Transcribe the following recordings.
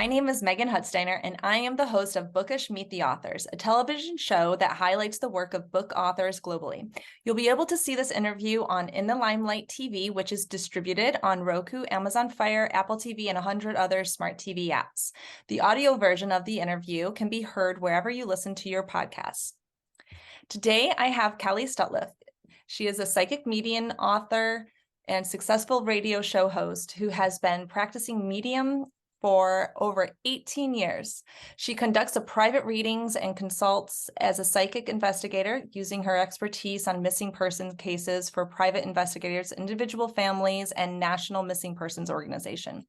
My name is Meghan Huthsteiner, and I am the host of Bookish Meet the Authors, a television show that highlights the work of book authors globally. You'll be able to see this interview on In the Limelight TV, which is distributed on Roku, Amazon Fire, Apple TV, and 100 other smart TV apps. The audio version of the interview can be heard wherever you listen to your podcasts. Today, I have Kelle Sutliff. She is a psychic medium, author, and successful radio show host who has been practicing medium for over 18 years. She conducts private readings and consults as a psychic investigator, using her expertise on missing persons cases for private investigators, individual families, and National Missing Persons Organization.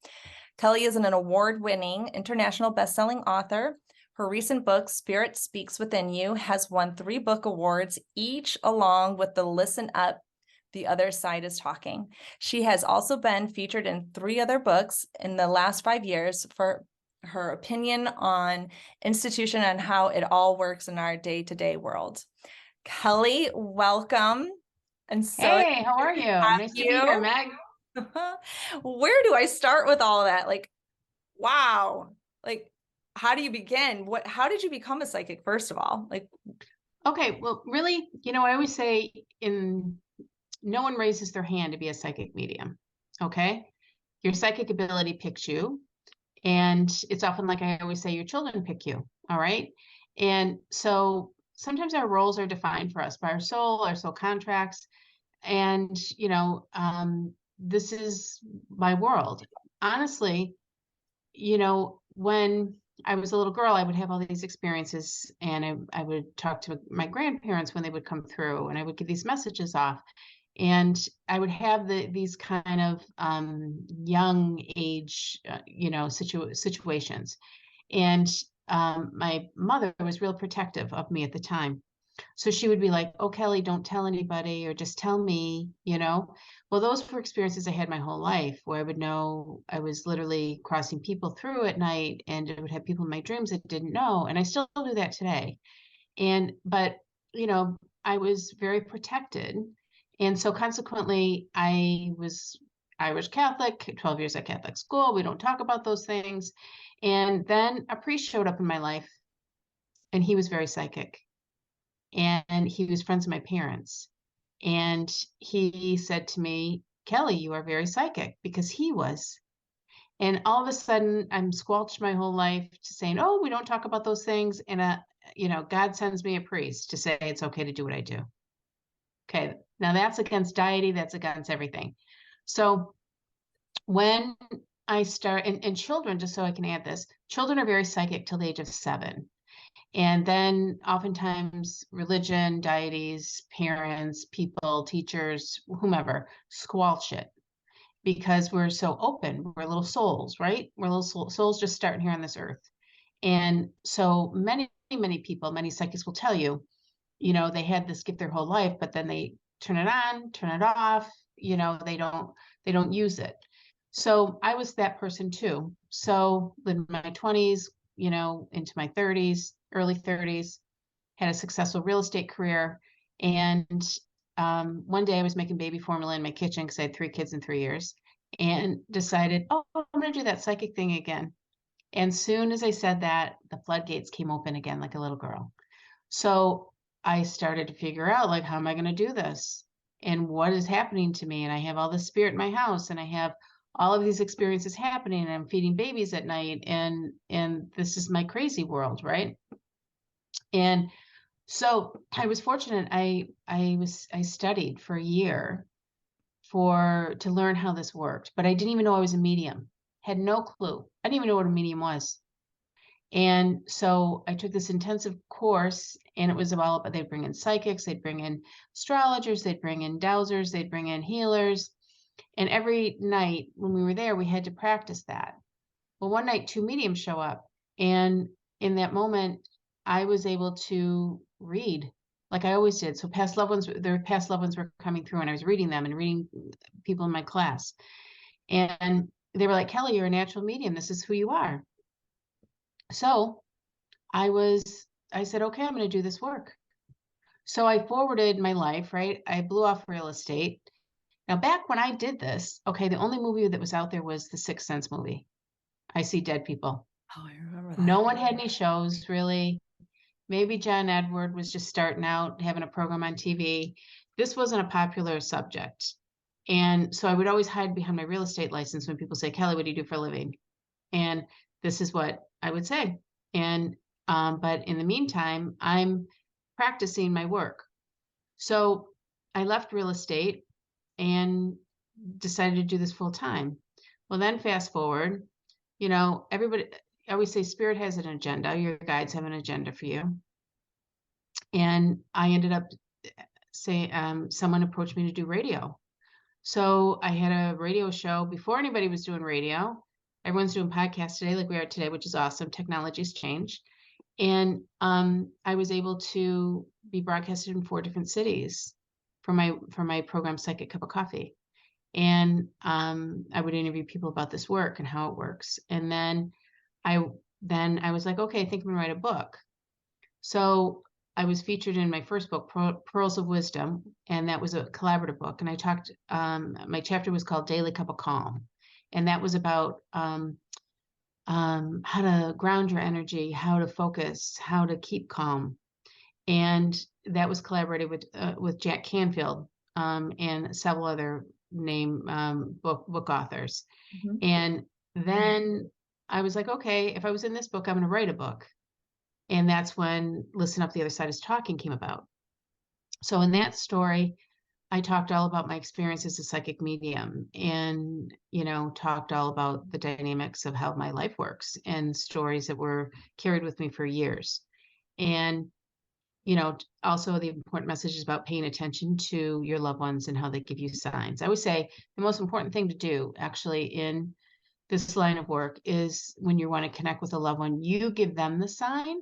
Kelle is an award-winning international best-selling author. Her recent book, Spirit Speaks Within You, has won 3 book awards, each along with the Listen Up, The Other Side is Talking. She has also been featured in 3 other books in the last 5 years for her opinion on institution and how it all works in our day-to-day world. Kelle, welcome. And so hey, how are you? Nice to be here, Meg. Where do I start with all of that? Wow. How do you begin? How did you become a psychic, first of all? Okay, well, really, I always say no one raises their hand to be a psychic medium, okay? Your psychic ability picks you, and it's often like I always say, your children pick you, all right? And so sometimes our roles are defined for us by our soul contracts, and, this is my world. Honestly, when I was a little girl, I would have all these experiences, and I would talk to my grandparents when they would come through, and I would give these messages off. And I would have these kind of young age, situations. And my mother was real protective of me at the time. So she would be like, "Oh, Kelle, don't tell anybody, or just tell me, Well, those were experiences I had my whole life, where I would know I was literally crossing people through at night, and I would have people in my dreams that didn't know. And I still do that today. But, I was very protected. And so consequently, I was Irish Catholic, 12 years at Catholic school. We don't talk about those things. And then a priest showed up in my life, and he was very psychic. And he was friends with my parents. And he said to me, "Kelle, you are very psychic," because he was. And all of a sudden, I'm squelched my whole life to saying, "Oh, we don't talk about those things." And, God sends me a priest to say it's okay to do what I do. Okay, now that's against deity, that's against everything. So when I start, and children, just so I can add this, children are very psychic till the age of 7. And then oftentimes religion, deities, parents, people, teachers, whomever, squelch it because we're so open. We're little souls, right? We're little souls just starting here on this earth. And so many people, many psychics will tell you, they had this gift their whole life, but then they turn it on, turn it off, they don't use it. So I was that person too. So in my 20s, into my 30s, early 30s, had a successful real estate career. And one day I was making baby formula in my kitchen because I had 3 kids in 3 years, and decided, oh, I'm going to do that psychic thing again. And soon as I said that, the floodgates came open again like a little girl. So I started to figure out, how am I going to do this? And what is happening to me? And I have all this spirit in my house, and I have all of these experiences happening, and I'm feeding babies at night, and this is my crazy world, right? And so I was fortunate. I studied for a year to learn how this worked, but I didn't even know I was a medium. Had no clue. I didn't even know what a medium was. And so I took this intensive course, and it was about, they'd bring in psychics, they'd bring in astrologers, they'd bring in dowsers, they'd bring in healers. And every night when we were there, we had to practice that. Well, one night, 2 mediums show up. And in that moment, I was able to read like I always did. So their past loved ones were coming through, and I was reading them and reading people in my class. And they were like, "Kelle, you're a natural medium. This is who you are." So I said, "Okay, I'm going to do this work." So I forwarded my life, right? I blew off real estate. Now, back when I did this, okay, the only movie that was out there was the Sixth Sense movie. I see dead people. Oh, I remember that. No one had any shows really. Maybe John Edward was just starting out having a program on TV. This wasn't a popular subject. And so I would always hide behind my real estate license when people say, Kelly, what do you do for a living? And this is what I would say. And, but in the meantime, I'm practicing my work. So I left real estate and decided to do this full time. Well, then fast forward, you know, everybody, I always say spirit has an agenda. Your guides have an agenda for you. And I ended up saying, someone approached me to do radio. So I had a radio show before anybody was doing radio. Everyone's doing podcasts today, like we are today, which is awesome. Technology's changed. And I was able to be broadcasted in 4 different cities for my program, Psychic Cup of Coffee. And I would interview people about this work and how it works. And then I was like, okay, I think I'm gonna write a book. So I was featured in my first book, Pearls of Wisdom, and that was a collaborative book. And I talked, my chapter was called Daily Cup of Calm. And that was about how to ground your energy, how to focus, how to keep calm. And that was collaborated with Jack Canfield and several other book authors. Mhm. And then I was like, okay, if I was in this book, I'm going to write a book. And that's when Listen Up, the Other Side is Talking came about. So in that story, I talked all about my experience as a psychic medium and, you know, talked all about the dynamics of how my life works and stories that were carried with me for years. And, you know, also the important messages about paying attention to your loved ones and how they give you signs. I would say the most important thing to do actually in this line of work is when you want to connect with a loved one, you give them the sign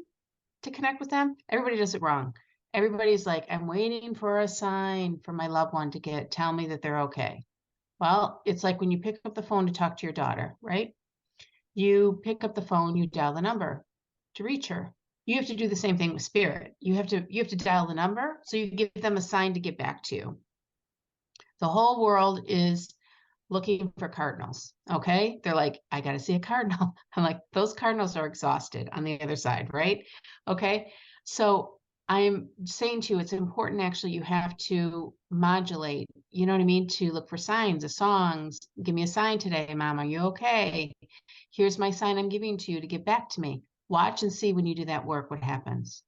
to connect with them. Everybody does it wrong. Everybody's like, I'm waiting for a sign from my loved one to tell me that they're okay. Well, it's like when you pick up the phone to talk to your daughter, right? You pick up the phone, you dial the number to reach her. You have to do the same thing with spirit. You have to dial the number, so you give them a sign to get back to you. The whole world is looking for cardinals. Okay. They're like, I got to see a cardinal. I'm like, those cardinals are exhausted on the other side. Right. Okay. So I'm saying to you, it's important actually, you have to modulate, you know what I mean? To look for signs of songs. Give me a sign today, Mom. Are you okay? Here's my sign I'm giving to you to get back to me. Watch and see when you do that work, what happens.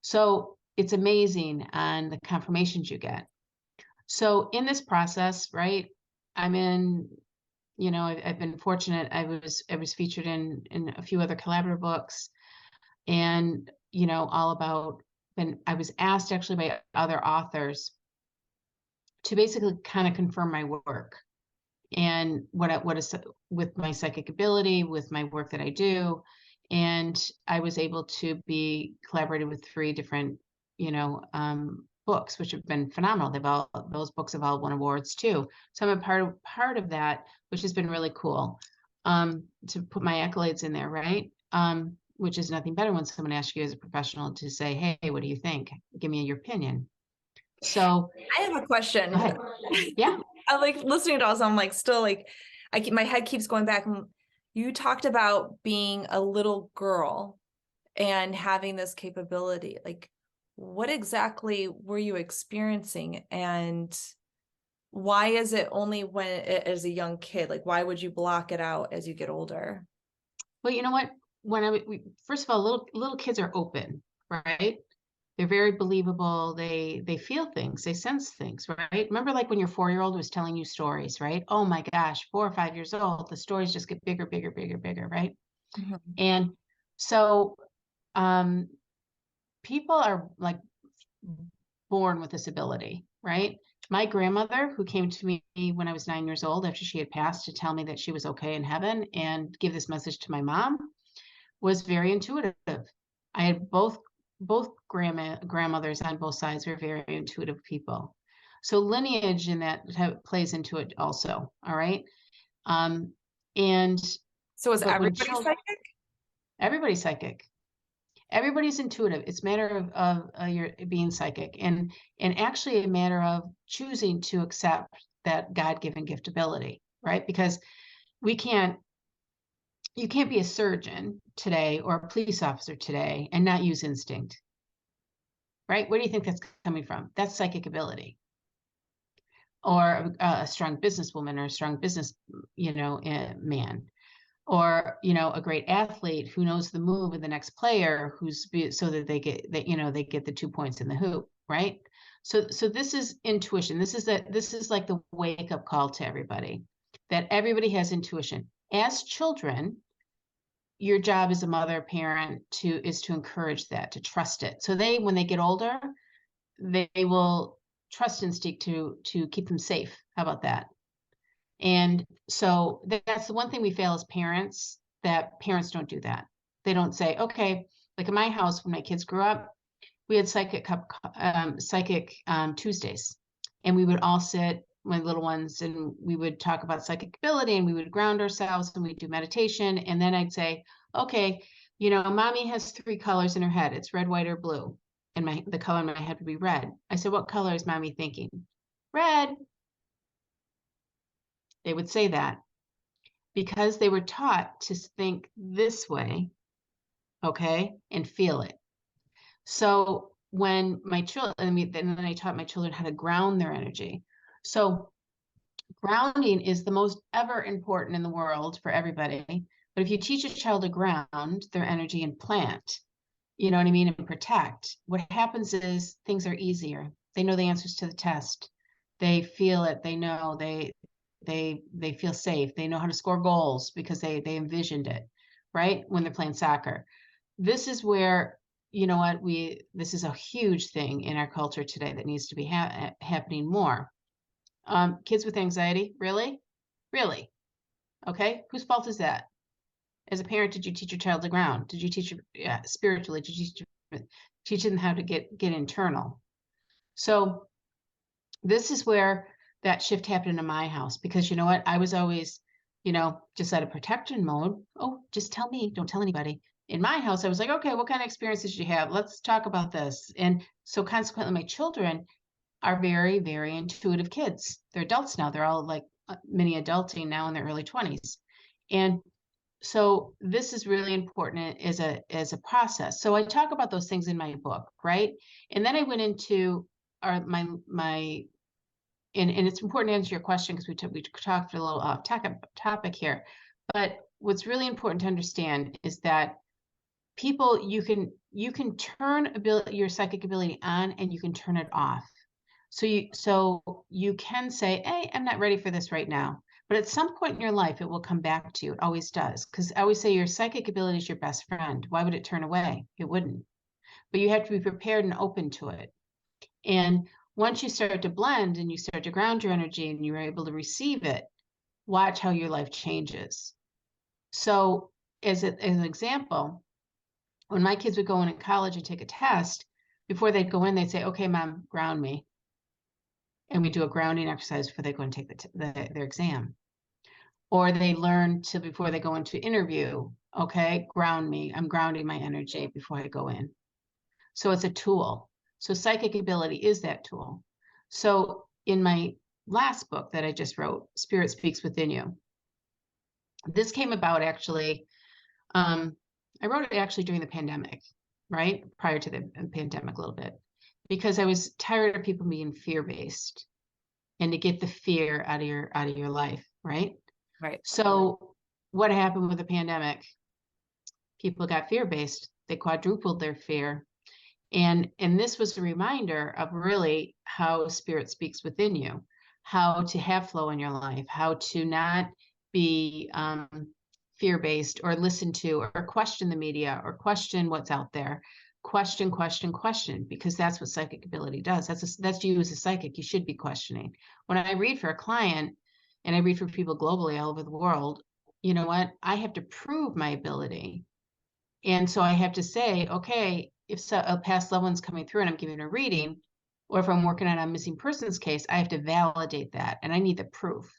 So it's amazing on the confirmations you get. So in this process, right, I'm in, you know, I've been fortunate. I was featured in a few other collaborative books, and, you know, all about, and I was asked actually by other authors to basically kind of confirm my work and what is with my psychic ability, with my work that I do. And I was able to be collaborated with 3 different, you know, books, which have been phenomenal. Those books have all won awards too. So I'm a part of that, which has been really cool. To put my accolades in there, right? Which is nothing better when someone asks you as a professional to say, hey, what do you think? Give me your opinion. So I have a question. go ahead. Yeah. I'm like listening to all this, I'm like still like my head keeps going back. You talked about being a little girl and having this capability. Like, what exactly were you experiencing, and why is it only when as a young kid? Like, why would you block it out as you get older? Well, you know what? First of all, little kids are open, right? They're very believable. They feel things. They sense things, right? Remember, like when your 4-year-old was telling you stories, right? Oh my gosh, 4 or 5 years old, the stories just get bigger, bigger, bigger, bigger, right? Mhm. And so, people are like born with this ability, right? My grandmother, who came to me when I was 9 years old after she had passed to tell me that she was okay in heaven and give this message to my mom, was very intuitive. I had both grandmothers on both sides were very intuitive people. So lineage in that plays into it also. All right. And So is but when everybody children, psychic? everybody's psychic. Everybody's intuitive. It's a matter of your being psychic, and actually a matter of choosing to accept that God-given gift ability, right? Because we can't you can't be a surgeon today or a police officer today and not use instinct, right? Where do you think that's coming from? That's psychic ability. Or a strong businesswoman or a strong business, man, or a great athlete who knows the move of the next player, so that they get the 2 points in the hoop, right? So this is intuition. This is like the wake up call to everybody, that everybody has intuition. As children, your job as a mother, parent, is to encourage that, to trust it. So when they get older, they will trust instinct to keep them safe. How about that? And so that's the one thing we fail as parents, that parents don't do that. They don't say, okay, like in my house, when my kids grew up, we had psychic Tuesdays, and we would all sit, my little ones, and we would talk about psychic ability, and we would ground ourselves, and we'd do meditation. And then I'd say, okay, mommy has 3 colors in her head. It's red, white, or blue. And the color in my head would be red. I said, what color is mommy thinking? Red. They would say that because they were taught to think this way, okay, and feel it. So when my children, and then I taught my children how to ground their energy. So grounding is the most ever important in the world for everybody. But if you teach a child to ground their energy and plant, you know what I mean, and protect, what happens is things are easier. They know the answers to the test. They feel it. They know they feel safe. They know how to score goals because they envisioned it, right? When they're playing soccer. This is where, this is a huge thing in our culture today that needs to be happening more. Kids with anxiety, really? Really? Okay, whose fault is that? As a parent, did you teach your child to ground? Did you teach spiritually? Did you teach them how to get internal? So this is where that shift happened in my house, because you know what? I was always, just out of protection mode. Oh, just tell me, don't tell anybody. In my house, I was like, okay, what kind of experiences did you have? Let's talk about this. And so consequently, my children are very, very intuitive kids. They're adults now. They're all like mini adulting now in their early 20s. And so this is really important as a process. So I talk about those things in my book, right? And then I went into my and it's important to answer your question, because we talked a little off topic here. But what's really important to understand is that people, you can turn your psychic ability on, and you can turn it off. So you can say, hey, I'm not ready for this right now. But at some point in your life, it will come back to you. It always does. Because I always say your psychic ability is your best friend. Why would it turn away? It wouldn't. But you have to be prepared and open to it. And once you start to blend and you start to ground your energy and you're able to receive it, watch how your life changes. So as an example, when my kids would go in college and take a test, before they'd go in, they'd say, okay, mom, ground me. And we do a grounding exercise before they go and take their exam. Or they learn to, before they go into interview, okay, ground me. I'm grounding my energy before I go in. So it's a tool. So psychic ability is that tool. So in my last book that I just wrote, Spirit Speaks Within You, this came about actually, I wrote it actually during the pandemic, right? Prior to the pandemic a little bit, because I was tired of people being fear-based, and to get the fear out of your life, right? Right. So what happened with the pandemic? People got fear-based. They quadrupled their fear. And this was a reminder of really how spirit speaks within you, how to have flow in your life, how to not be fear-based or listen to or question the media or question what's out there. Question, because that's what psychic ability does. That's you as a psychic. You should be questioning. When I read for a client, and I read for people globally all over the world, you know what? I have to prove my ability. And so I have to say, okay, if a past loved one's coming through and I'm giving a reading, or if I'm working on a missing persons case, I have to validate that, and I need the proof.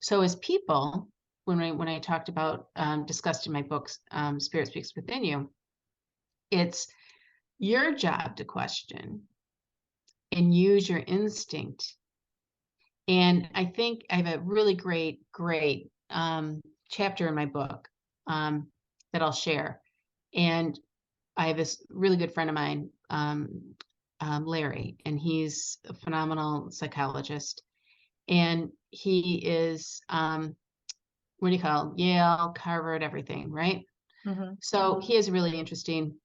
So as people, when I talked about, discussed in my books, Spirit Speaks Within You, it's your job to question and use your instinct. And I think I have a really great chapter in my book that I'll share. And I have this really good friend of mine, Larry, and he's a phenomenal psychologist. And he is, what do you call it? Yale, Harvard, everything, right? So he has a really interesting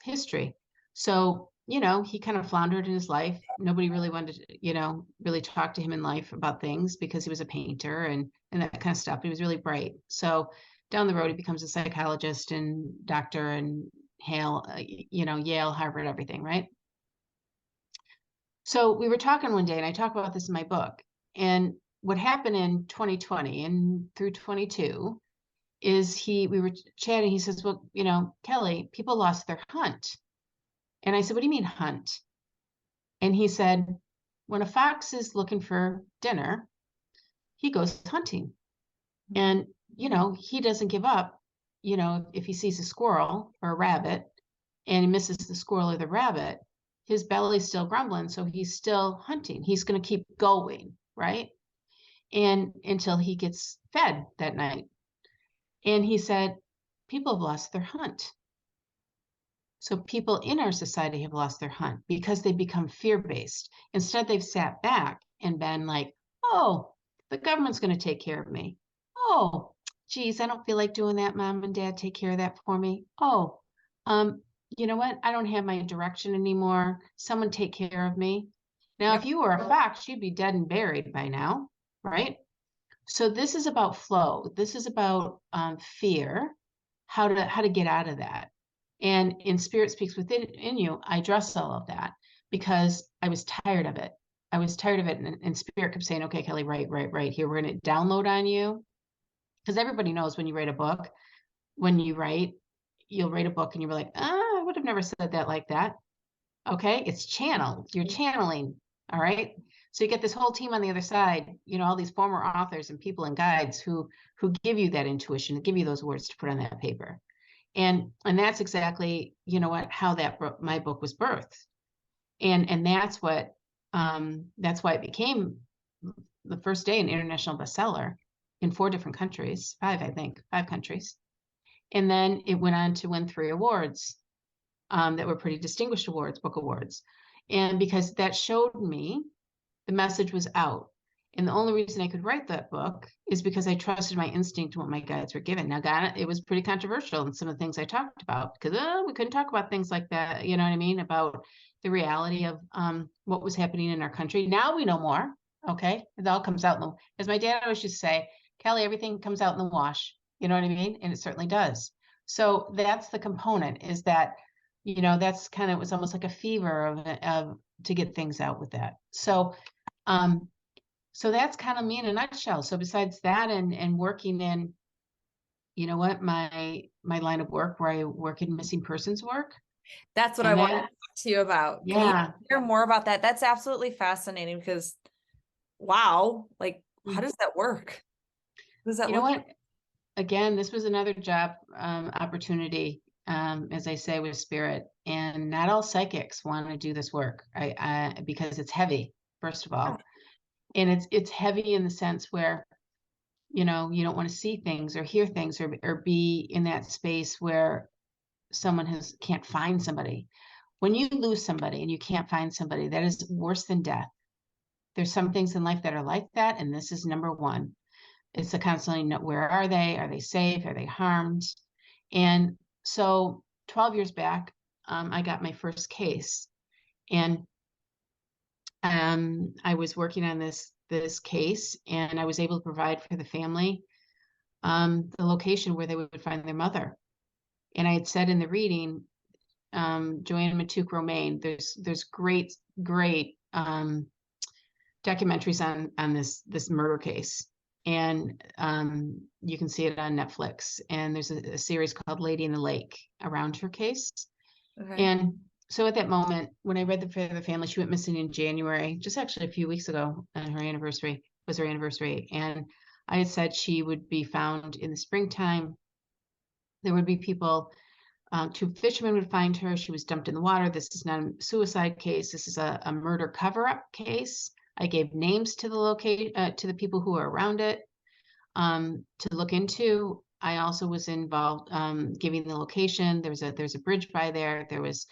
history. So, he kind of floundered in his life. Nobody really wanted to, really talk to him in life about things because he was a painter and that kind of stuff. He was really bright. So down the road, he becomes a psychologist and doctor and Yale, Harvard, everything, right? So we were talking one day, and I talk about this in my book. And what happened in 2020 and through 22 is we were chatting. He says, well, Kelly, people lost their hunt. And I said, what do you mean hunt? And he said, when a fox is looking for dinner, he goes hunting. And, he doesn't give up, if he sees a squirrel or a rabbit and he misses the squirrel or the rabbit, his belly's still grumbling. So he's still hunting. He's going to keep going, right? And until he gets fed that night. And he said, people have lost their hunt. So people in our society have lost their hunt because they become fear-based. Instead, they've sat back and been like, oh, the government's going to take care of me. Oh, geez, I don't feel like doing that. Mom and dad take care of that for me. Oh, you know what? I don't have my direction anymore. Someone take care of me. Now, if you were a fox, you'd be dead and buried by now, right? So this is about flow. This is about fear, how to get out of that. And in Spirit Speaks Within You, I address all of that because I was tired of it. I was tired of it. And Spirit kept saying, okay, Kelly, right here. We're going to download on you. Because everybody knows when you write a book, you'll write a book and you're like, I would have never said that like that. Okay, it's channeled. You're channeling. All right. So you get this whole team on the other side, all these former authors and people and guides who give you that intuition, give you those words to put on that paper. And that's exactly, how my book was birthed. And that's why it became the first day an international bestseller in 4 different countries, 5 countries. And then it went on to win 3 awards that were pretty distinguished awards, book awards. And because that showed me the message was out. And the only reason I could write that book is because I trusted my instinct and what my guides were given. Now, it was pretty controversial in some of the things I talked about because we couldn't talk about things like that, you know what I mean, about the reality of what was happening in our country. Now we know more, okay? It all comes out. As my dad always used to say, Kelly, everything comes out in the wash, you know what I mean? And it certainly does. So that's the component is that, that's kind of, it was almost like a fever of to get things out with that. So that's kind of me in a nutshell. So besides that and working in, my line of work where I work in missing persons work. That's what I wanted to talk to you about. Yeah. Can you hear more about that? That's absolutely fascinating because, wow, like, how does that work? Does that look what? Again, this was another job opportunity, as I say, with Spirit. And not all psychics want to do this work because it's heavy, first of all. And it's heavy in the sense where, you don't want to see things or hear things or be in that space where someone can't find somebody. When you lose somebody and you can't find somebody, that is worse than death. There's some things in life that are like that. And this is number one. It's a constantly, where are they? Are they safe? Are they harmed? And so 12 years back, I got my first case. And I was working on this case, and I was able to provide for the family the location where they would find their mother. And I had said in the reading, Joanne Matuk-Romaine, there's great documentaries on this murder case, and you can see it on Netflix. And there's a series called Lady in the Lake around her case. Okay. And so at that moment, when I read for the family, she went missing in January, just actually a few weeks ago, and her anniversary. And I had said she would be found in the springtime. There would be people, 2 fishermen would find her. She was dumped in the water. This is not a suicide case. This is a murder cover-up case. I gave names to the to the people who are around it to look into. I also was involved giving the location. There's a bridge by there. There was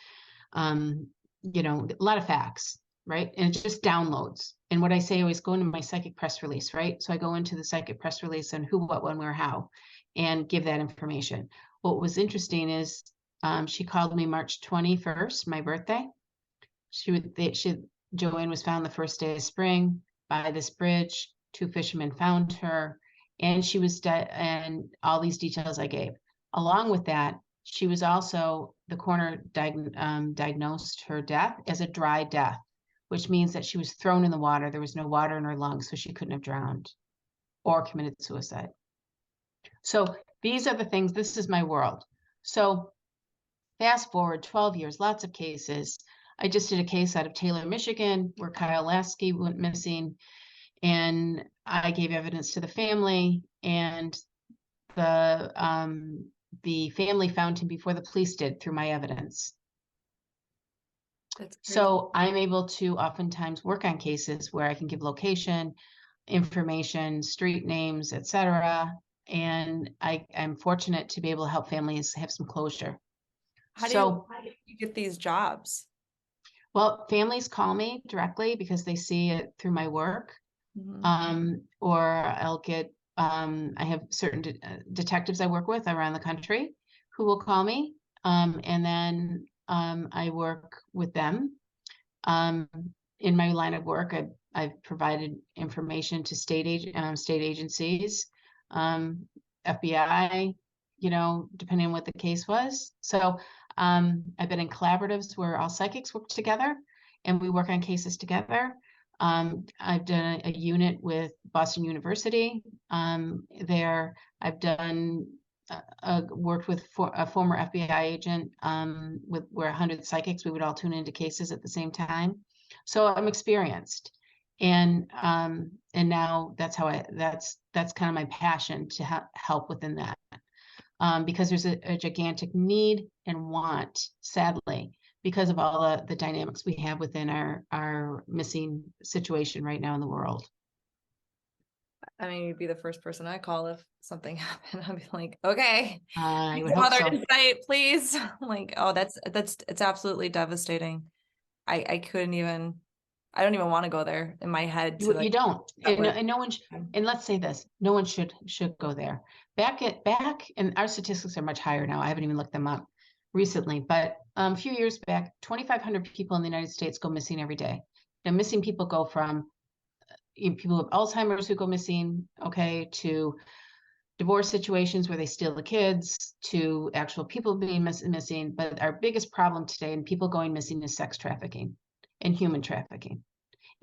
you know, a lot of facts, right? And it just downloads. And what I say always go into my psychic press release, right? So I go into the psychic press release and who, what, when, where, how, and give that information. What was interesting is she called me March 21st, my birthday. Joanne was found the first day of spring by this bridge. 2 fishermen found her, and she was dead, and all these details I gave. Along with that, she was also, the coroner diagnosed her death as a dry death, which means that she was thrown in the water. There was no water in her lungs, so she couldn't have drowned or committed suicide. So these are the things, this is my world. So fast forward 12 years, lots of cases. I just did a case out of Taylor, Michigan, where Kyle Lasky went missing, and I gave evidence to the family, and the family found him before the police did through my evidence. That's crazy. So I'm able to oftentimes work on cases where I can give location, information, street names, etc. And I'm fortunate to be able to help families have some closure. How do you get these jobs? Well, families call me directly because they see it through my work. Or I'll get, I have certain detectives I work with around the country who will call me. And then I work with them. In my line of work, I've provided information to state agencies, FBI, you know, depending on what the case was. So I've been in collaboratives where all psychics work together and we work on cases together. I've done a unit with Boston University. There, I've done worked with a former FBI agent with where 100 psychics, we would all tune into cases at the same time. So I'm experienced, and now that's how that's kind of my passion to help within that. Because there's a gigantic need and want, sadly, because of all the dynamics we have within our missing situation right now in the world. I mean, you'd be the first person I call if something happened. I'd be like, okay, I would some hope other so. insight, please. Like, oh, it's absolutely devastating. I couldn't even, I don't even want to go there in my head. To You don't, and no one, Mm. and let's say this, no one should go there. Back, and our statistics are much higher now. I haven't even looked them up recently, but a few years back, 2,500 people in the United States go missing every day. Now, missing people go from people with Alzheimer's who go missing, okay, to divorce situations where they steal the kids, to actual people being missing. But our biggest problem today in people going missing is sex trafficking and human trafficking.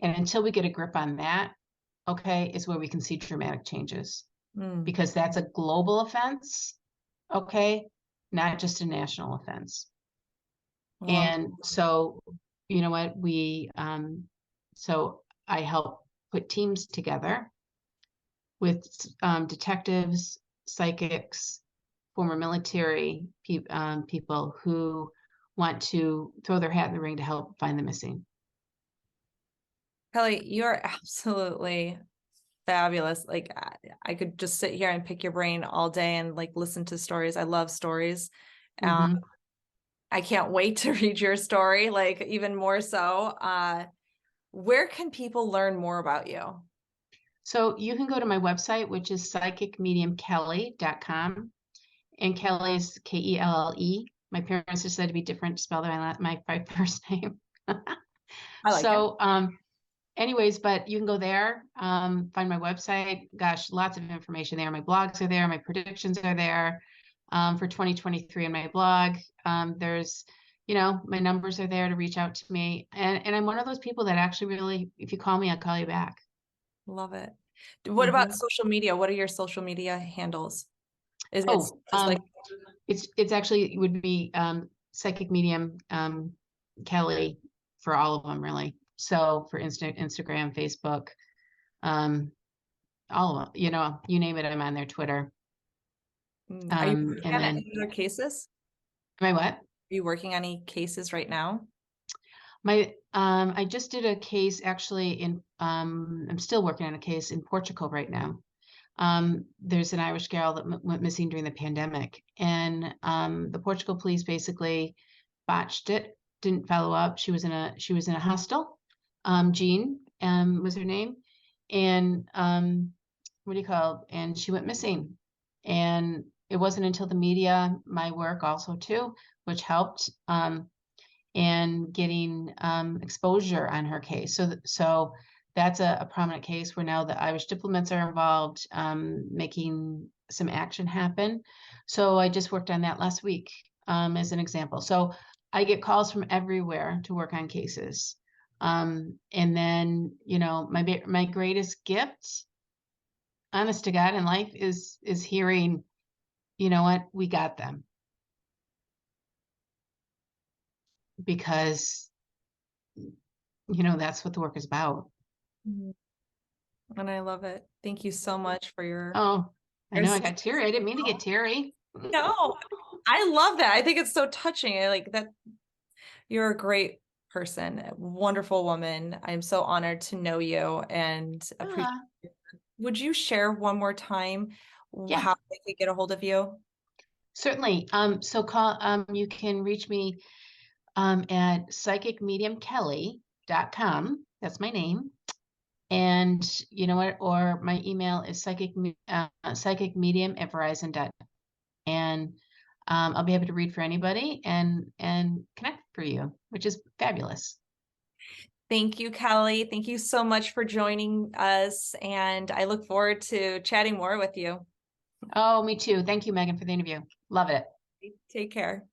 And until we get a grip on that, okay, is where we can see dramatic changes. Because that's a global offense, okay, not just a national offense. Well, and so, you know what, so I help put teams together with detectives, psychics, former military people who want to throw their hat in the ring to help find the missing. Kelly, you are absolutely fabulous. Like, I could just sit here and pick your brain all day and like listen to stories. I love stories. I can't wait to read your story, like even more so. Where can people learn more about you? So you can go to my website, which is psychicmediumkelle.com. And Kelle is Kelle. My parents decided to be different to spell my first name. I like it. Anyways, but you can go there, find my website. Gosh, lots of information there. My blogs are there. My predictions are there for 2023 on my blog. There's, you know, my numbers are there to reach out to me. And I'm one of those people that actually really, if you call me, I'll call you back. Love it. What about social media? What are your social media handles? Is it just like it's actually, it would be psychic medium Kelle for all of them, really. So for Instagram, Facebook, all of them, you know, you name it, I'm on their Twitter. Are you working on any other cases? My what? Are you working on any cases right now? I just did a case actually in I'm still working on a case in Portugal right now. There's an Irish gal that went missing during the pandemic, and the Portugal police basically botched it, didn't follow up. She was in a hostel. Jean was her name, and what do you call it? And she went missing, and it wasn't until the media, my work also too, which helped, and getting exposure on her case. So that's a prominent case where now the Irish diplomats are involved, making some action happen. So I just worked on that last week, as an example. So I get calls from everywhere to work on cases. And then, you know, my greatest gift, honest to God, in life is hearing, you know what, we got them. Because, you know, that's what the work is about. Mhm. And I love it. Thank you so much for your. Oh, I know I There's- got teary. I didn't mean to get teary. No, I love that. I think it's so touching. I like that. You're a great person, a wonderful woman. I'm so honored to know you and appreciate. Ah, Would you share one more time yeah, how they could get a hold of you? certainly. So you can reach me at psychicmediumkelly.com. That's my name. And you know what? Or my email is psychicmedium@verizon.net. And I'll be able to read for anybody and connect for you, which is fabulous. Thank you, Kelle. Thank you so much for joining us. And I look forward to chatting more with you. Oh, me too. Thank you, Meghan, for the interview. Love it. Take care.